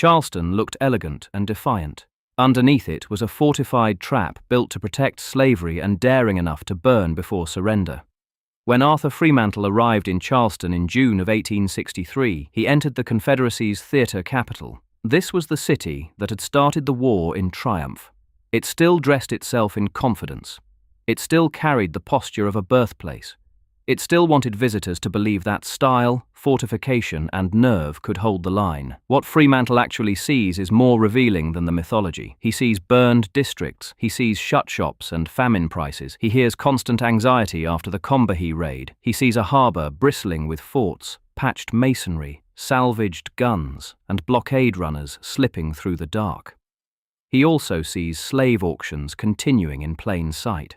Charleston looked elegant and defiant. Underneath it was a fortified trap built to protect slavery and daring enough to burn before surrender. When Arthur Fremantle arrived in Charleston in June of 1863, he entered the Confederacy's theater capital. This was the city that had started the war in triumph. It still dressed itself in confidence. It still carried the posture of a birthplace. It still wanted visitors to believe that style, fortification, and nerve could hold the line. What Fremantle actually sees is more revealing than the mythology. He sees burned districts, he sees shut shops and famine prices, he hears constant anxiety after the Combahee raid, he sees a harbour bristling with forts, patched masonry, salvaged guns, and blockade runners slipping through the dark. He also sees slave auctions continuing in plain sight.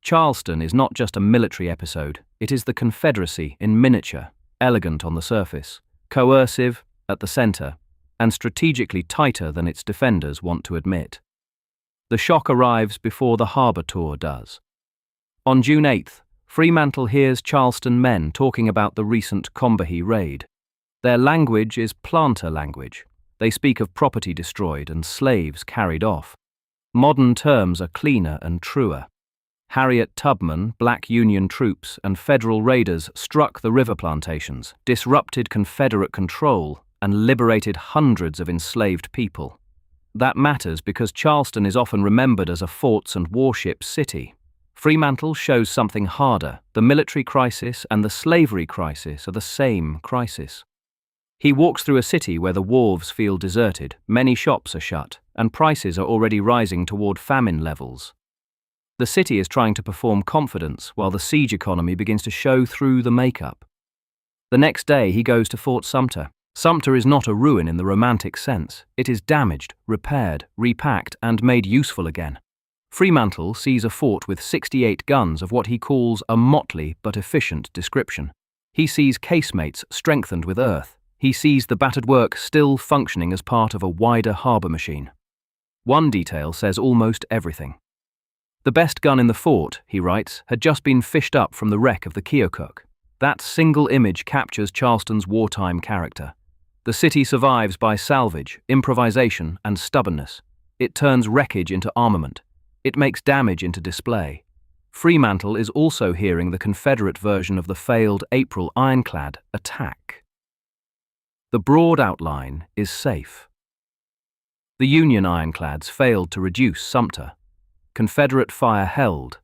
Charleston is not just a military episode, it is the Confederacy in miniature, elegant on the surface, coercive at the centre, and strategically tighter than its defenders want to admit. The shock arrives before the harbour tour does. On June 8th, Fremantle hears Charleston men talking about the recent Combahee raid. Their language is planter language. They speak of property destroyed and slaves carried off. Modern terms are cleaner and truer. Harriet Tubman, black Union troops, and Federal raiders struck the river plantations, disrupted Confederate control, and liberated hundreds of enslaved people. That matters because Charleston is often remembered as a forts and warships city. Fremantle shows something harder. The military crisis and the slavery crisis are the same crisis. He walks through a city where the wharves feel deserted, many shops are shut, and prices are already rising toward famine levels. The city is trying to perform confidence while the siege economy begins to show through the makeup. The next day he goes to Fort Sumter. Sumter is not a ruin in the romantic sense. It is damaged, repaired, repacked, and made useful again. Fremantle sees a fort with 68 guns of what he calls a motley but efficient description. He sees casemates strengthened with earth. He sees the battered work still functioning as part of a wider harbour machine. One detail says almost everything. The best gun in the fort, he writes, had just been fished up from the wreck of the Keokuk. That single image captures Charleston's wartime character. The city survives by salvage, improvisation, and stubbornness. It turns wreckage into armament. It makes damage into display. Fremantle is also hearing the Confederate version of the failed April ironclad attack. The broad outline is safe. The Union ironclads failed to reduce Sumter. Confederate fire held.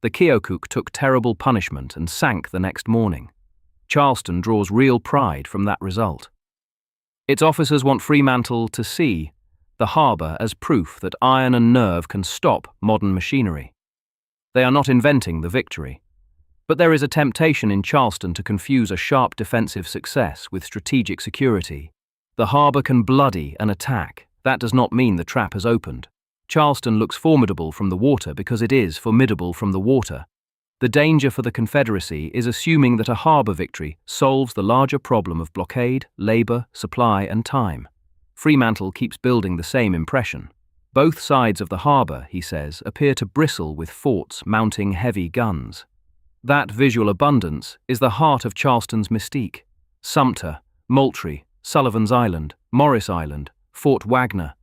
The Keokuk took terrible punishment and sank the next morning. Charleston draws real pride from that result. Its officers want Fremantle to see the harbour as proof that iron and nerve can stop modern machinery. They are not inventing the victory. But there is a temptation in Charleston to confuse a sharp defensive success with strategic security. The harbour can bloody an attack. That does not mean the trap has opened. Charleston looks formidable from the water because it is formidable from the water. The danger for the Confederacy is assuming that a harbour victory solves the larger problem of blockade, labour, supply, and time. Fremantle keeps building the same impression. Both sides of the harbour, he says, appear to bristle with forts mounting heavy guns. That visual abundance is the heart of Charleston's mystique. Sumter, Moultrie, Sullivan's Island, Morris Island, Fort Wagner,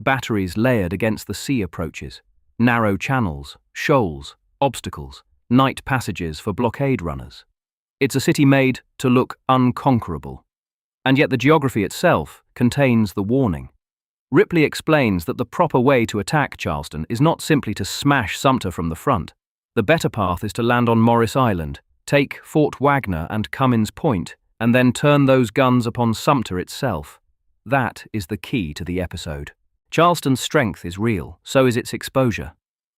batteries layered against the sea approaches, narrow channels, shoals, obstacles, night passages for blockade runners. It's a city made to look unconquerable. And yet the geography itself contains the warning. Ripley explains that the proper way to attack Charleston is not simply to smash Sumter from the front. The better path is to land on Morris Island, take Fort Wagner and Cummins Point, and then turn those guns upon Sumter itself. That is the key to the episode. Charleston's strength is real, so is its exposure.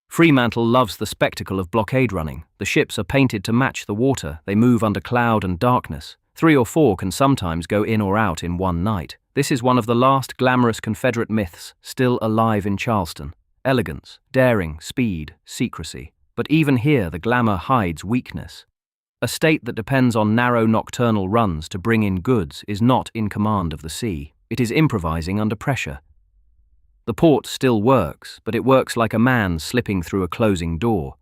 Fremantle loves the spectacle of blockade running. The ships are painted to match the water. They move under cloud and darkness. 3 or 4 can sometimes go in or out in one night. This is one of the last glamorous Confederate myths still alive in Charleston. Elegance, daring, speed, secrecy. But even here the glamour hides weakness. A state that depends on narrow nocturnal runs to bring in goods is not in command of the sea. It is improvising under pressure. The port still works, but it works like a man slipping through a closing door.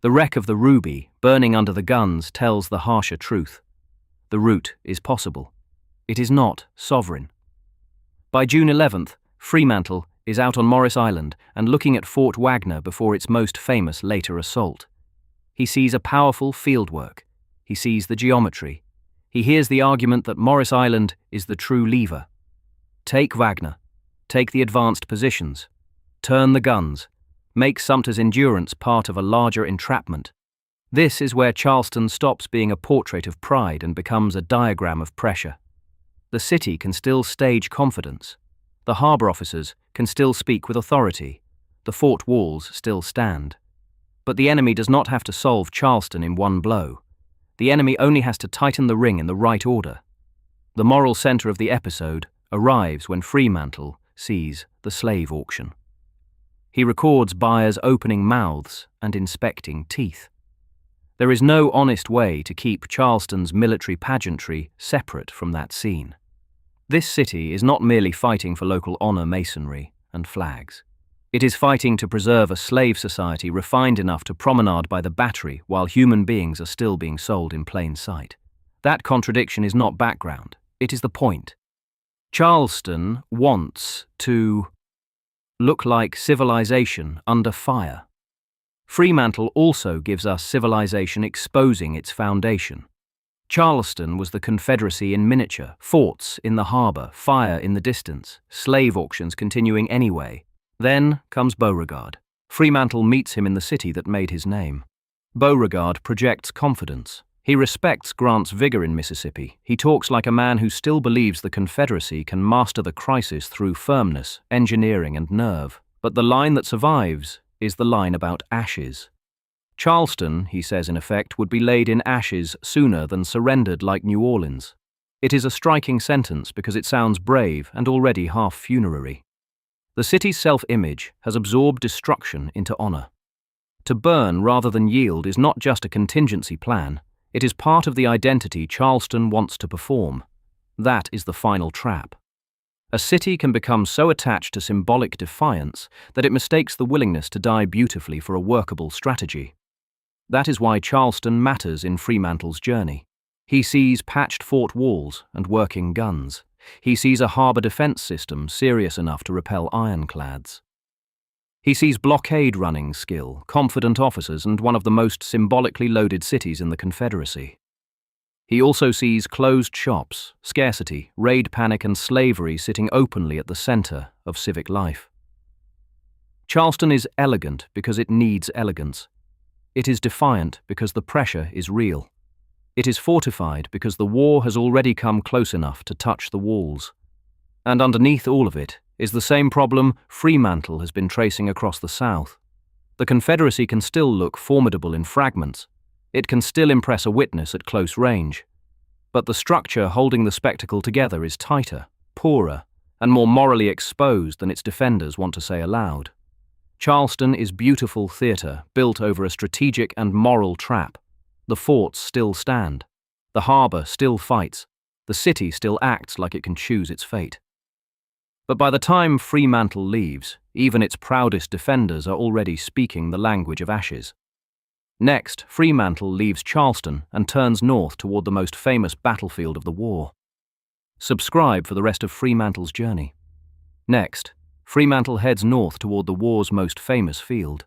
The wreck of the Ruby, burning under the guns, tells the harsher truth. The route is possible. It is not sovereign. By June 11th, Fremantle is out on Morris Island and looking at Fort Wagner before its most famous later assault. He sees a powerful fieldwork. He sees the geometry. He hears the argument that Morris Island is the true lever. Take Wagner. Take the advanced positions. Turn the guns. Make Sumter's endurance part of a larger entrapment. This is where Charleston stops being a portrait of pride and becomes a diagram of pressure. The city can still stage confidence. The harbour officers can still speak with authority. The fort walls still stand. But the enemy does not have to solve Charleston in one blow. The enemy only has to tighten the ring in the right order. The moral centre of the episode arrives when Fremantle sees the slave auction. He records buyers opening mouths and inspecting teeth. There is no honest way to keep Charleston's military pageantry separate from that scene. This city is not merely fighting for local honour, masonry, and flags. It is fighting to preserve a slave society refined enough to promenade by the Battery while human beings are still being sold in plain sight. That contradiction is not background, it is the point. Charleston wants to look like civilization under fire. Fremantle also gives us civilization exposing its foundation. Charleston was the Confederacy in miniature, forts in the harbour, fire in the distance, slave auctions continuing anyway. Then comes Beauregard. Fremantle meets him in the city that made his name. Beauregard projects confidence. He respects Grant's vigour in Mississippi. He talks like a man who still believes the Confederacy can master the crisis through firmness, engineering, and nerve. But the line that survives is the line about ashes. Charleston, he says in effect, would be laid in ashes sooner than surrendered like New Orleans. It is a striking sentence because it sounds brave and already half funerary. The city's self-image has absorbed destruction into honour. To burn rather than yield is not just a contingency plan, it is part of the identity Charleston wants to perform. That is the final trap. A city can become so attached to symbolic defiance that it mistakes the willingness to die beautifully for a workable strategy. That is why Charleston matters in Fremantle's journey. He sees patched fort walls and working guns. He sees a harbour defence system serious enough to repel ironclads. He sees blockade-running skill, confident officers, and one of the most symbolically loaded cities in the Confederacy. He also sees closed shops, scarcity, raid panic, and slavery sitting openly at the centre of civic life. Charleston is elegant because it needs elegance. It is defiant because the pressure is real. It is fortified because the war has already come close enough to touch the walls. And underneath all of it is the same problem Fremantle has been tracing across the South. The Confederacy can still look formidable in fragments. It can still impress a witness at close range. But the structure holding the spectacle together is tighter, poorer, and more morally exposed than its defenders want to say aloud. Charleston is beautiful theatre built over a strategic and moral trap. The forts still stand. The harbour still fights. The city still acts like it can choose its fate. But by the time Fremantle leaves, even its proudest defenders are already speaking the language of ashes. Next, Fremantle leaves Charleston and turns north toward the most famous battlefield of the war. Subscribe for the rest of Fremantle's journey. Next, Fremantle heads north toward the war's most famous field.